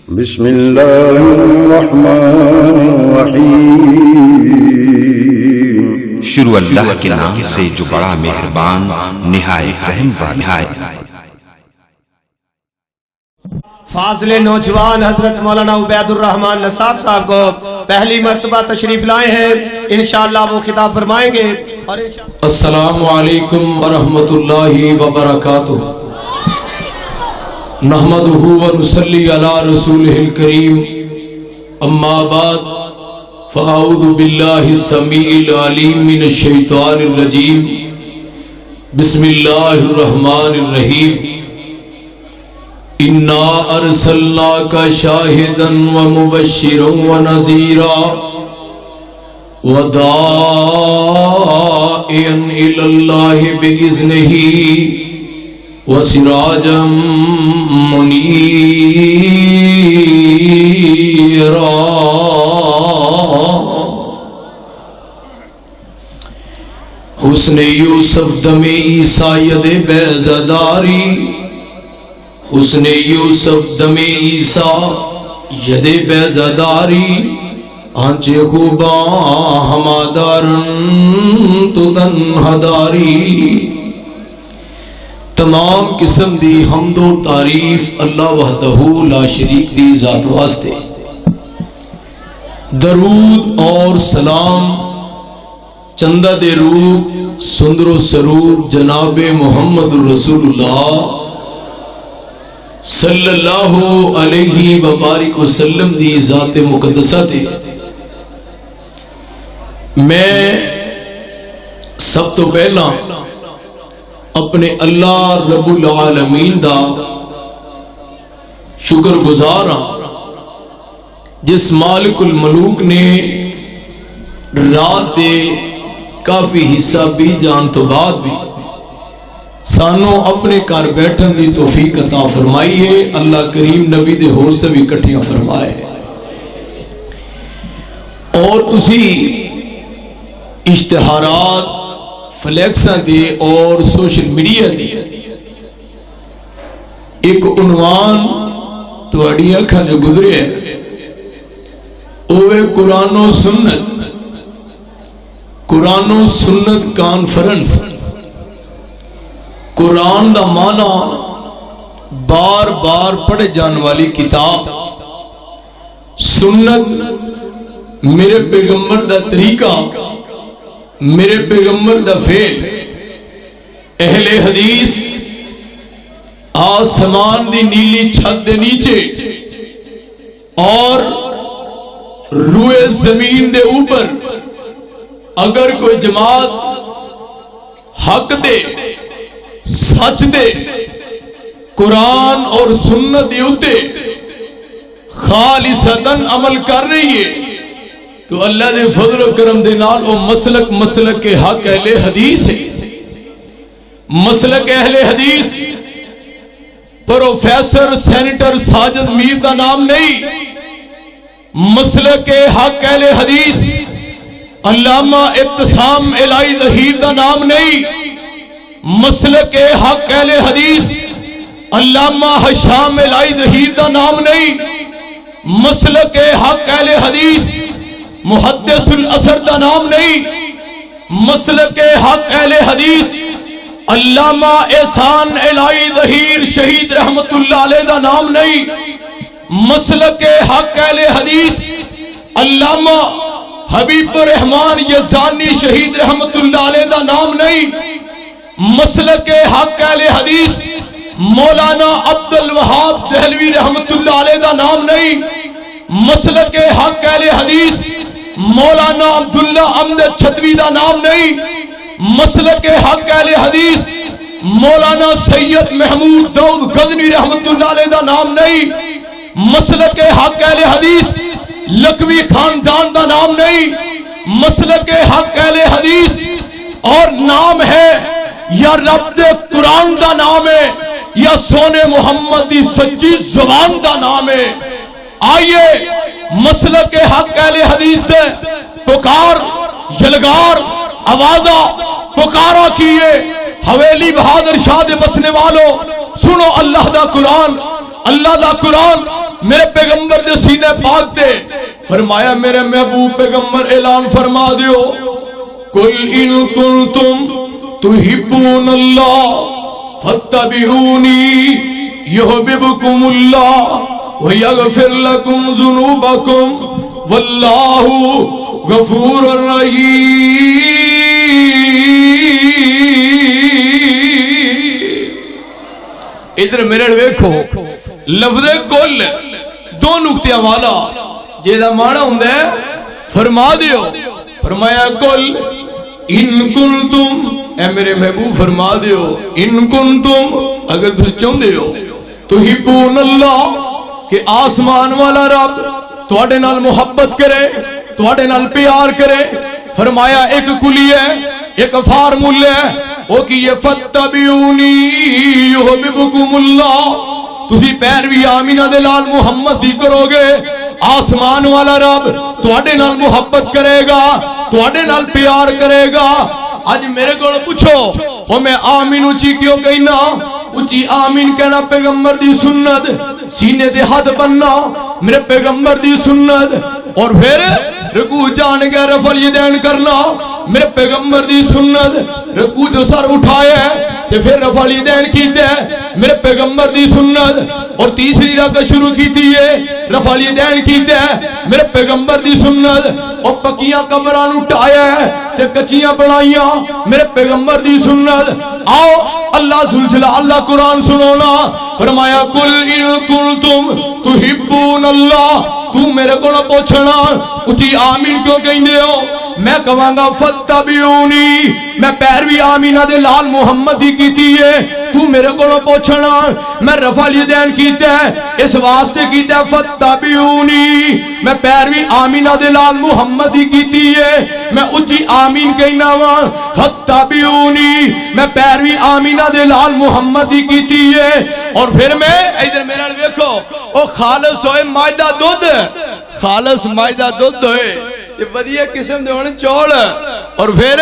بسم اللہ الرحمن الرحیم۔ شروع اللہ کے نام سے جو بڑا مہربان نہایت رحم والا ہے۔ فاضل نوجوان حضرت مولانا عبید الرحمان نصار صاحب کو پہلی مرتبہ تشریف لائے ہیں، انشاءاللہ وہ خطاب فرمائیں گے۔ السلام علیکم ورحمۃ اللہ وبرکاتہ۔ نحمدہ ونصلی علی رسولہ الکریم، اما بعد فاعوذ باللہ السمیع العلیم من الشیطان الرجیم، بسم اللہ الرحمن الرحیم۔ انا ارسلناک شاہدا ومبشرا ونذیرا وداعیا الی اللہ باذنہ وسراجا منیرا۔ حسن یوسف دم عیسیٰ ید بیضداری، حسن یوسف دم عیسیٰ ید بیضداری، آنچے خوباں ہمادارن تو تنہداری۔ تمام قسم دی حمد و تعریف اللہ وحدہ لا شریک دی ذات واسطے، درود اور سلام چندہ دے روح سندر و سرور جناب محمد رسول اللہ صلی اللہ علیہ وبارک وسلم دی ذات مقدسہ دے۔ میں سب تو پہلا اپنے اللہ رب العالمین دا شکر گزار ہاں، جس مالک الملوک نے رات دے کافی حصہ بھی جان تو بعد بھی سانو اپنے گھر بیٹھن دی توفیق عطا فرمائی ہے۔ اللہ کریم نبی دے حوض تے بھی اکٹھیاں فرمائے۔ اور تسی اشتہارات فلیکساں دے اور سوشل میڈیا دی ایک عنوان تواڈی اکھاں جو گزرے ہے، اوے قرآن و سنت، قرآن و سنت کانفرنس۔ قرآن دا معنی بار بار پڑھے جان والی کتاب، سنت میرے پیغمبر دا طریقہ، میرے پیغمبر دا فعل۔ اہل حدیث آسمان دی نیلی چھت دے نیچے اور روئے زمین دے اوپر اگر کوئی جماعت حق دے، سچ دے، قرآن اور سنت دے اتے خالصتاً عمل کر رہی ہے تو اللہ نے فضل و کرم دے نال وہ مسلک کے حق اہل حدیث ہے۔ مسلک اہل حدیث پروفیسر سینیٹر ساجد میر دا نام نہیں، مسلک کے حق اہل حدیث علامہ ابتسام الہی ظہیر دا نام نہیں، مسلک کے حق اہل حدیث علامہ حشام الہی ظہیر دا نام نہیں، مسلک کے حق اہل حدیث محدث الازہر دا نام نہیں، مسلک کے حق اہل حدیث علامہ احسان الہی ظہیر شہید رحمت اللہ علیہ دا نام نہیں، مسلک کے حق اہل حدیث علامہ حبیب الرحمان یزدانی شہید رحمت اللہ علیہ دا نام نہیں، مسلک کے حق اہل حدیث مولانا عبد الوہاب دہلوی رحمت اللہ علیہ دا نام نہیں، مسلک کے حق اہل حدیث مولانا عبداللہ امجد چھتوی دا نام نہیں، مسلک کے حق اہل حدیث مولانا سید محمود داؤد غزنوی رحمت اللہ علیہ دا نام نہیں، مسلک کے حق اہل حدیث لکھوی خاندان دا نام نہیں، مسلک کے حق اہل حدیث اور نام ہے یا رب دے قرآن دا نام ہے یا سونے محمد دی سچی زبان دا نام ہے۔ آئیے مسلک کے حق اہل حدیث دے پکار یلگار آوازہ پکارا کیے حویلی بہادر شاہ دے بسنے والوں، سنو اللہ دا قرآن، اللہ دا قرآن میرے پیغمبر دے سینے پاک تے فرمایا میرے محبوب پیغمبر اعلان فرما دیو قل ان کنتم تحبون اللہ فاتبعونی یحببکم اللہ ویغفر لکم ذنوبکم واللہ غفور الرحیم۔ ادھر میرے ویکھو لفظ کل دو نقطیاں والا جیدہ معنی ہوندہ ہے فرما دیو فرمایا کل ان کنتم اے میرے محبوب فرما دیو ان کنتم اگر تم چاہندے ہو تحبون اللہ کہ آسمان والا رب تواڈے نال محبت کرے تواڈے نال پیار کرے فرمایا ایک کلی ہے ایک فارمول ہے وہ کہ یہ فتبعونی یحببکم اللہ تسی پیروی آمینہ دے لال محمد دی کرو گے آسمان والا رب تواڈے نال محبت کرے گا تواڈے نال پیار کرے گا۔ آج میرے کو پوچھو وہ میں آمین اچھی کیوں کہنا اچھی آمین کہنا پیغمبر دی سنت سینے سے ہاتھ بننا میرے پیغمبر دی سنت اور پھر رکوع جان کے رفع الیدین کرنا میرے پیغمبر دی سنت رکوع جو سر اٹھائے تے پھر رفع الیدین کیتے میرے پیغمبر دی سنت اور تیسری رکعت شروع کیتی ہے رفع الیدین کیتے میرے پیغمبر دی سنت اور پکیاں قبراں اٹھایا تے کچیاں بنائیاں میرے پیغمبر دی سنت۔ آؤ اللہ زلجلال اللہ قرآن سنونا فرمایا کل ان کنتم تحبون اللہ تو میرے کو نہ پوچھنا اچھی آمین کیوں کہندے ہو میں کہاں گا فتبعونی میں پیروی آمینہ دے لال محمد ہی کیتی ہے تو میرے کو نہ پوچھنا میں رفع الیدین کیتا ہے اس واسطے کیتا ہے فتبعونی میں پیروی آمینہ دے لال محمد ہی کیتی ہے میں اچھی آمین کہنا ہوا فتبعونی میں پیروی آمینہ دے لال محمد ہی کیتی ہے اور پھر میں ادھر میرا دیکھو او خالص ہوئے مائدہ دودھ خالص مائدہ دودھ ہوئے یہ بدیہ قسم دے ہونے چول اور پھر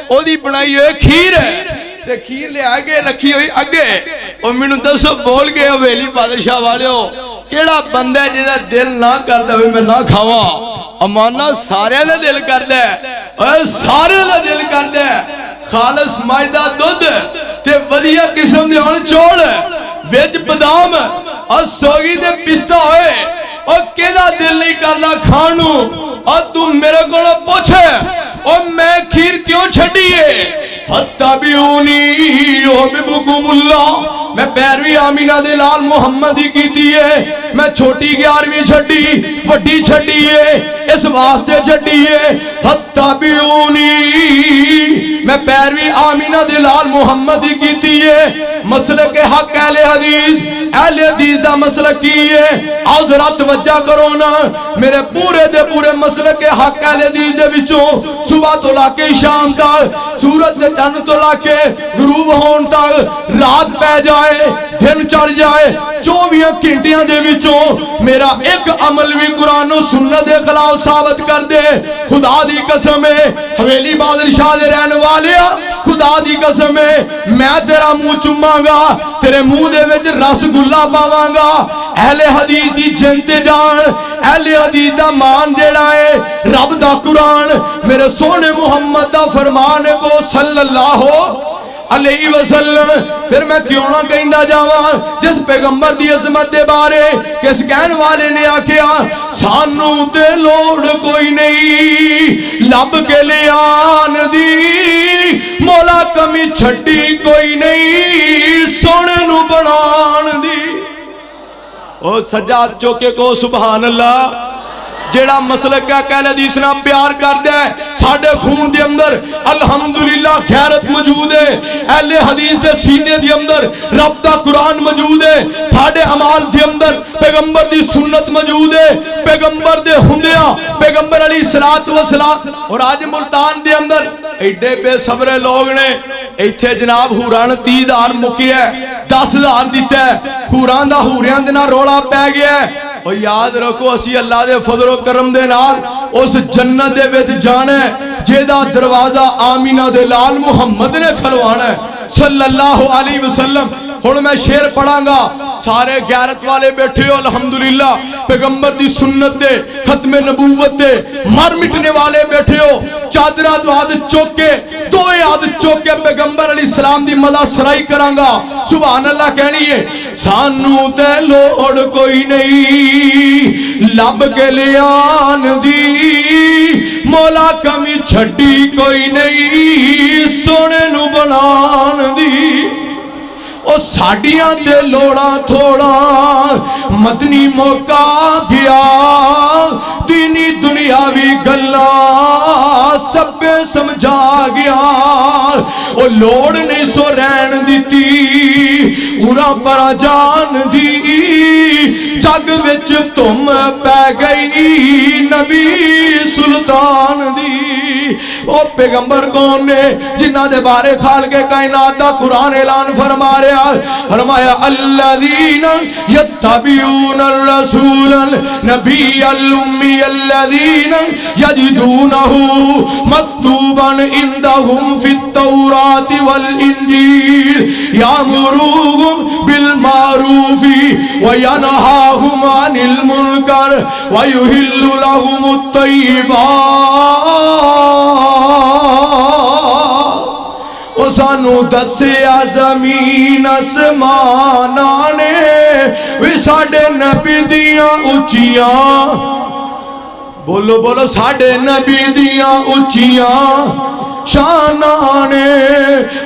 او دی بنائی ہوئے کھیر ہے تے کھیر لے آگے رکھی ہوئی آگے اور مینوں دسو بول گئے حویلی بادشاہ والے ہو کیڑا بندہ ہے جیسا دل نہ کرتا ہوئے میں نہ کھاواں امانہ سارے نے دل کرتا ہے اور سارے نے دل کرتا ہے خالص مائدہ دودھ تے بدیہ قسم دے ہونے چول ویج بدام اور سوگی دے پستہ ہوئے اور کیڑا دل نہیں کرنا کھانو اور تم میرے کو نہ پوچھے اور میں کھیر کیوں چھڑیے فتبعونی یحببکم اللہ میں پیروی آمینہ دے لال محمد ہی کیتی ہے میں چھوٹی 11ویں چھڑی وڈی چھڑی ہے اس واسطے چھڑی ہے فتبعونی میں پیروی آمینہ دے لال محمد ہی کیتی ہے مسلک حق اہل حدیث دا مسلک کی ہے آؤ ذرا توجہ کرو نا میرے پورے دے پورے مسلک حق اہل حدیث دے وچوں صبح تو لا کے شام تک سورج دے چند تو لا کے غروب ہون تک رات پہ جائے دن چڑھ جائے 24 گھنٹیاں دے وچوں میرا ایک عمل بھی قرآن و سنت دے خلاف ثابت کر دے خدا دی قسم ہے حویلی بادشاہ دے رہنے والے خدا دی قسم ہے میں تیرا منہ چوماں گا تیرے منہ دے وچ رس گلا پاواں گا اہل حدیث دی جنتے جان اہل حدیث دا مان جیڑا ہے رب دا قرآن میرے سونے محمد دا فرمان کو صلی اللہ علیہ وسلم پھر میں کیوں نہ کہندہ جاواں جس پیغمبر دی عظمت دے بارے کس کہن والے نے آکھیا سانو تے لوڑ کوئی نہیں لب کے لے آن دی مولا کمی چھٹی کوئی نہیں سونے نو بنان دی او سجاد چوکے کو سبحان اللہ جیڑا مسلک کا اہل حدیث نہ پیار کر دے ساڑھے خون دے اندر الحمدللہ غیرت موجود ہے اہل حدیث دے سینے دے اندر رب دا قرآن موجود ہے ساڑھے عمال دے اندر پیغمبر دی سنت موجود ہے پیغمبر دے ہندیاں پیغمبر علیہ السلام اور آج ملتان دے اندر ایڈے بے صبر لوگ نے ایتھے جناب ہوران 30,000 مکی ہے 10,000 دیتا ہے ہوران دا ہوریاں دینا روڑا پہ گیا ہے اور یاد رکھو اسی اللہ دے فضل و کرم دے نال اس جنت دے وچ جانا ہے جیدہ دروازہ آمینہ دے لال محمد نے کھلوانا ہے صلی اللہ علیہ وسلم ہن میں شعر پڑھاں گا سارے غیرت والے بیٹھے ہو الحمدللہ پیغمبر دی سنت دے ختم نبوت دے مر مٹنے والے بیٹھے ہو چادرہ دو ہاتھ چوک کے دوئے ہاتھ چوک کے پیغمبر علیہ السلام دی مدح سرائی کراں گا سبحان اللہ کہنی ہے سانو تے لوڑ کوئی نہیں لب کے لیان دی مولا کمی چھٹی کوئی نہیں سونے نو بنان دی او ساڑیاں دے لوڑا تھوڑا مدنی موقع گیا دینی دنیاوی گلا سب پہ سمجھا گیا او لوڑ نہیں سو رہن دیتی اورا پرا جان دی جگ وچ تم پہ گئی نبی سلطان دی او پیغمبر کون نے جنہ دے بارے خال کے کائنات دا قرآن اعلان فرما رہا فرمایا الذین یتبعون الرسول النبی الامی الذین یجدونہ مکتوبا عندهم فی التوراۃ والانجیل یامرون بالمعروف وینہاہم عن المنکر ویحل لهم الطیبات او سانو دسیا زمین اسمان نے وی ساڑے نبی دیاں اچیاں بولو بولو ساڑے نبی دیاں اچیاں شانانے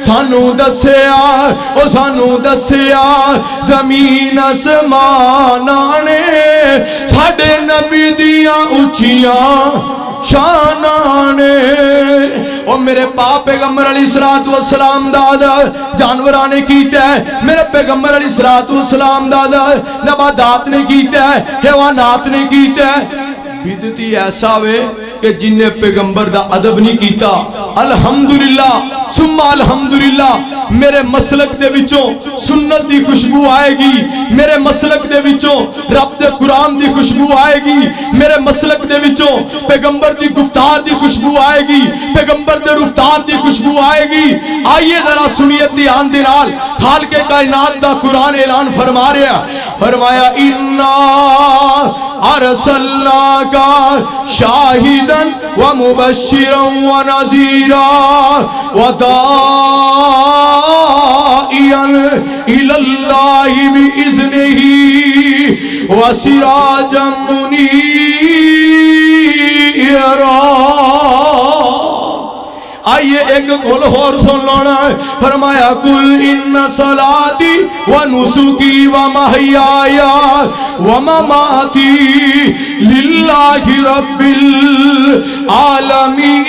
سانو دسیا او سانو دسیا زمین اسمانانے ساڑے نبی دیاں اچیاں شانانے او میرے پاپ پیغمبر علیہ السلام دادا جانورانے کیتا ہے میرے پیغمبر علیہ السلام دادا نبادات نے کیتا ہے حیوانات نے کیتا ہے بدتی ایسا وے کہ جن نے پیغمبر دا ادب نہیں کیتا الحمدللہ ثم الحمدللہ میرے مسلک دے وچوں سنت دی خوشبو آئے گی میرے مسلک دے وچوں رب دے قرآن دی خوشبو آئے گی میرے مسلک دے وچوں پیغمبر دی گفتار دی خوشبو آئے گی پیغمبر دے رفتار دی خوشبو آئے گی آئیے ذرا سنیت دی آن دی نال خالق کائنات دا قرآن اعلان فرما رہا فرمایا اِنَّا ارسلناک شاہدا ومبشرا ونذیرا وداعیا الی اللہ باذنہ وسراجا منیرا آئیے ایک کل اور سن لونا فرمایا کل ان صلاتی و نسکی و محیایا و مماتی للہ رب العالمین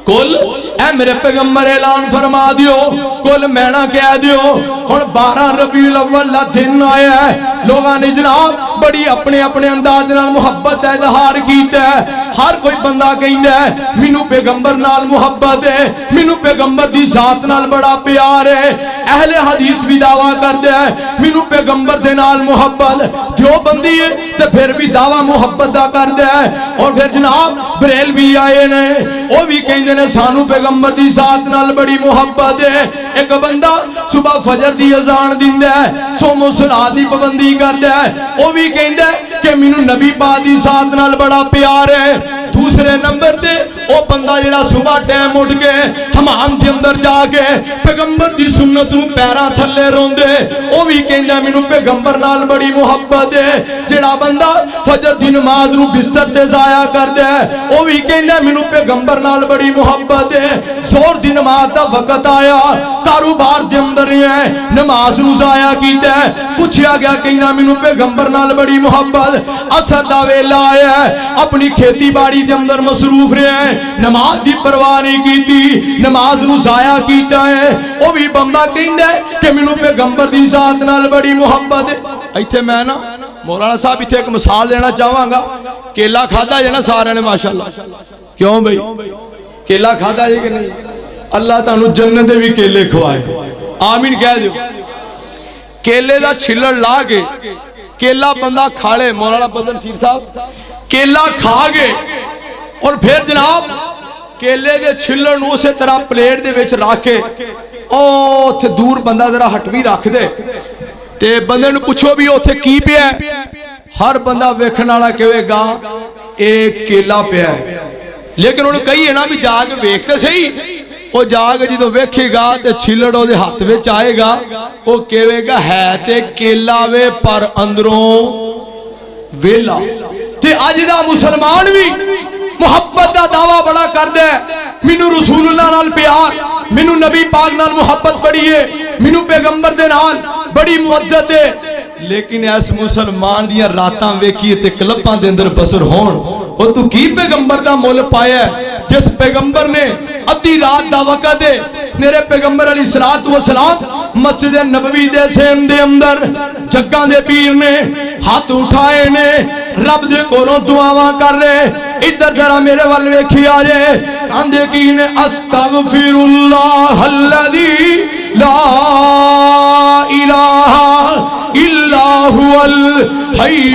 کل اے میرے پیغمبر اعلان فرما دیو کل مینا کہہ دیو اور 12 ربیع الاول دن آیا ہے لوگاں نے جناب بڑی اپنے اپنے انداز نال محبت ہے اظہار کیتا ہے ہر کوئی بندہ کہندا ہے مینوں پیغمبر نال محبت ہے مینوں پیغمبر دی ذات نال بڑا پیار ہے اہل حدیث بھی دعویٰ کرتے ہیں مینوں پیغمبر دے نال محبت جو بندی ہے تے پھر بھی دعویٰ محبت دا کرتے ہیں اور پھر جناب بریل بھی آئے نے وہ بھی کہندے نے سانو پیغمبر دی ذات نال بڑی محبت ہے ایک بندہ صبح فجر دی اذان دیندا ہے صوم و صلات دی پابندی کردا ہے وہ بھی کہندا ہے کہ مینوں نبی پاک دی ذات نال بڑا پیار ہے دوسرے نمبر تے او بندہ جڑا صبح ٹائم اٹھ کے حمام دے اندر جا کے پیغمبر دی سنت نوں پیراں تھلے روندے او بھی کہندا مینوں پیغمبر نال بڑی محبت ہے جڑا بندہ فجر دی نماز نوں بستر تے ضائع کردا ہے او بھی کہندا مینوں پیغمبر نال بڑی محبت ہے زور دی نماز دا وقت آیا کاروبار دے اندر ہے نماز نوں ضائع کیتا ہے پوچھیا گیا کہندا مینوں پیغمبر نال بڑی محبت عصر دا ویلا آیا ہے اپنی کھیتی باڑی دے اندر مصروف رہے ہیں نماز دی پرواہ نہیں کیتی نماز نو ضائع کیتا ہے وہ بھی بندہ کہندا ہے کہ مینوں پیغمبر دی ذات نال بڑی محبت ہے ایتھے میں نا مولانا صاحب ایتھے ایک مثال دینا چاہواں گا کیلا کھادا ہے نا سارے نے ماشاءاللہ کیوں بھائی کیلا کھادا ہے کہ نہیں اللہ تانوں جنت دے بھی کیلے کھوائے آمین کہہ دیو کیلے دا چھلڑ لا کے کیلا بندہ کھاڑے مولانا بدر شیر صاحب کیلا کھا گئے اور پھر جناب کیلے دے چھلڑ نوں اسی طرح پلیٹ دے وچ رکھ کے او اوتھے دور بندہ ذرا ہٹوی رکھ دے تے بندے نوں پوچھو بھی اوتھے کی پیا ہے، ہر بندہ ویکھن والا کہے گا ایک کیلا پیا ہے، لیکن انہوں کہی ہے نا بھی جا کے ویکھتے صحیح، وہ جا کے جدوں ویکھے گا تے چھلڑ او دے ہاتھ وچ آئے گا، وہ کہے گا ہے تے کیلا وے پر اندروں ویلا۔ تے اج دا مسلمان بھی محبت دا دعویٰ بڑا کر دے، مینوں رسول اللہ نال پیار، مینوں نبی پاک نال محبت بڑی ہے، مینوں پیغمبر دے نال بڑی محبت ہے، لیکن اس مسلمان دیاں راتاں ویکھیے تے کلباں دے اندر بسر ہون، او تو کی پیغمبر دا مول پایا ہے جس پیغمبر نے ادھی رات دا وقت دے میرے پیغمبر علیہ الصلوۃ والسلام مسجد نبوی دے سین دے اندر جگاں دے پیر نے ہاتھ اٹھائے نے رب دے کولوں دعاواں کر رہے، ادھر ذرا میرے ول ویکھی آ جے آندے کی نے استغفر اللہ الذی لا الہ الا هو الحی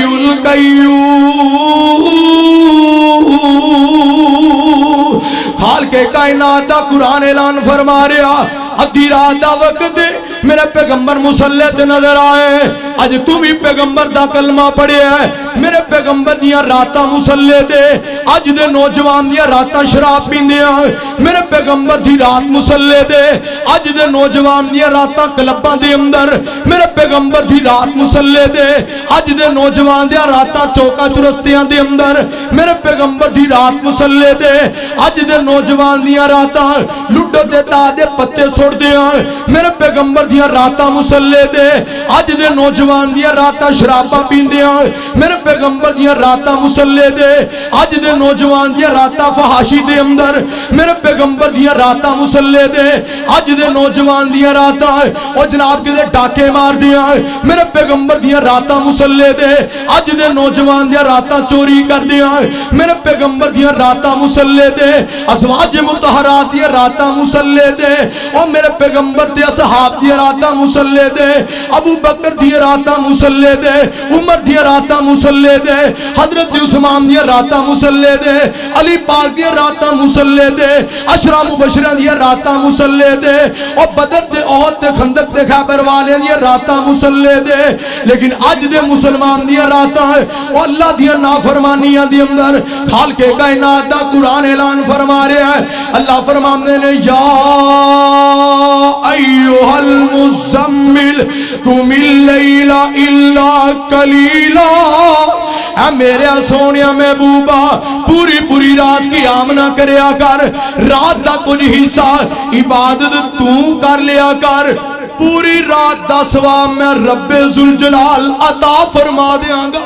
القیوم۔ خالق کائنات دا قرآن اعلان فرما رہا، ادھی رات دا وقت میرے پیغمبر مصلی تے نظر آئے، اج تو بھی پیغمبر دا کلمہ پڑھے ہے، میرے پیغمبر دیاں راتاں مصلی تے، اج دے نوجوان دیاں راتاں شراب پیندے ہیں، میرے پیغمبر دی رات مصلی تے، اج دے نوجوان دیاں راتاں کلباں دے اندر، میرے پیغمبر دی رات مصلی تے، اج دے نوجوان دیاں راتاں چوکا چرستیاں دے اندر، میرے پیغمبر دی رات مصلی تے، اج دے نوجوان دیاں راتاں لڈو تے تا دے پتے سڑ دے ہیں، میرے پیغمبر دیاں راتاں مصلی تے، اج دے نوجوان دیاں راتاں شراباں پیندے ہیں، میرے پیغمبر دیاں راتاں مصلی تے، اج دے نوجوان دیاں راتاں فحاشی دے اندر، میرے پیغمبر دیاں راتاں مصلی تے، اج دے نوجوان دیاں راتاں او جناب کدے ڈاکے مار دیاں، میرے پیغمبر دیاں راتاں مصلی تے، اج دے نوجوان دیاں راتاں چوری کر دیاں، میرے پیغمبر دیاں راتاں مصلی تے، ازواج مطہرات دیاں راتاں مصلی تے، او میرے پیغمبر دے اصحاب دیاں راتاں مصلی تے، ابو بکر دیاں راتاں مصلی تے، عمر دیاں راتاں مصلی تے، حضرت عثمان دیاں راتاں مصلی تے، علی پاک دیاں راتاں مصلی تے، عشرہ مبشرہ دیاں راتاں مصلی تے، او بدر تے احد تے خندق تے خیبر والے دیاں راتاں مصلی تے، لیکن اج دے مسلمان دیاں راتاں او اللہ دیاں نافرمانیاں دے اندر خالق کائنات دا قرآن اعلان فرما رہا ہے، اللہ فرماندے نے یا ایھا المزمل قم اللیل الا قلیلا، اے میرے سونیا محبوبہ پوری پوری رات کی آمنا کریا کر، رات دا کچھ حصہ عبادت تو کر لیا کر، پوری رات دا ثواب میں رب ذوالجلال عطا فرما دیاں گا۔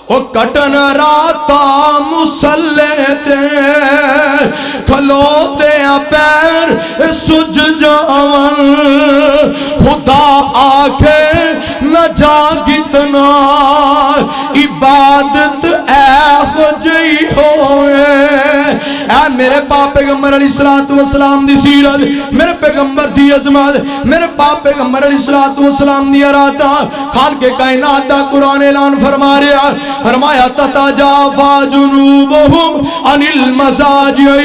او کٹن راتا مصلی تے کھلوتے پیر سج جاون، خدا آکھے نہ جاگتنا عبادت ایہو جئی ہوئے۔ اے میرے پاک پیغمبر علیہ الصلوۃ والسلام دی سیرت، میرے پیغمبر دی عظمت، میرے پاک پیغمبر علیہ الصلوۃ والسلام دی راتاں خالق کائنات دا قرآن اعلان فرما رہا، فرمایا تتجافا جنوبہم عن المضاجع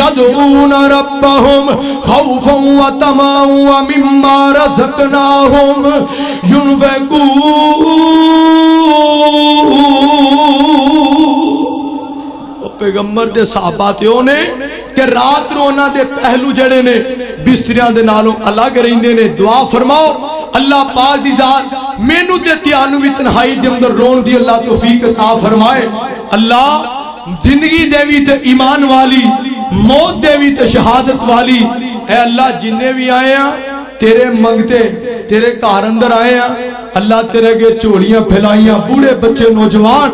یدعون ربہم خوفا وطمعا ومما رزقناہم ينفقون۔ پیغمبر دے صحاباتیوں نے کہ رات نو انہاں دے پہلو جڑے نے بستریاں دے نالوں الگ رہندے نے، دعا فرماؤ اللہ پاک دی ذات مینوں تے تیانوں وی تنہائی دے اندر رون دی اللہ توفیق عطا فرمائے۔ اللہ زندگی دیوی تے ایمان والی، موت دیوی تے شہادت والی، اے اللہ جننے بھی آئے ہیں تیرے منگتے تیرے گھر اندر آئے ہیں، اللہ تیرے کے چوڑیاں پھیلائیاں، بوڑھے بچے نوجوان،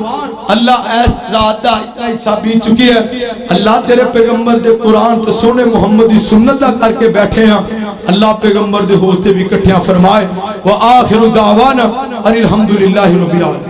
اللہ ایس رات دا اتنا حصہ بیت چکی ہے، اللہ تیرے پیغمبر دے قرآن تے سونے محمد دی سنت دا کر کے بیٹھے ہیں، اللہ پیغمبر دے حوض تے بھی کٹھیاں فرمائے۔ وآخر دعوانا ان الحمدللہ رب العالمین۔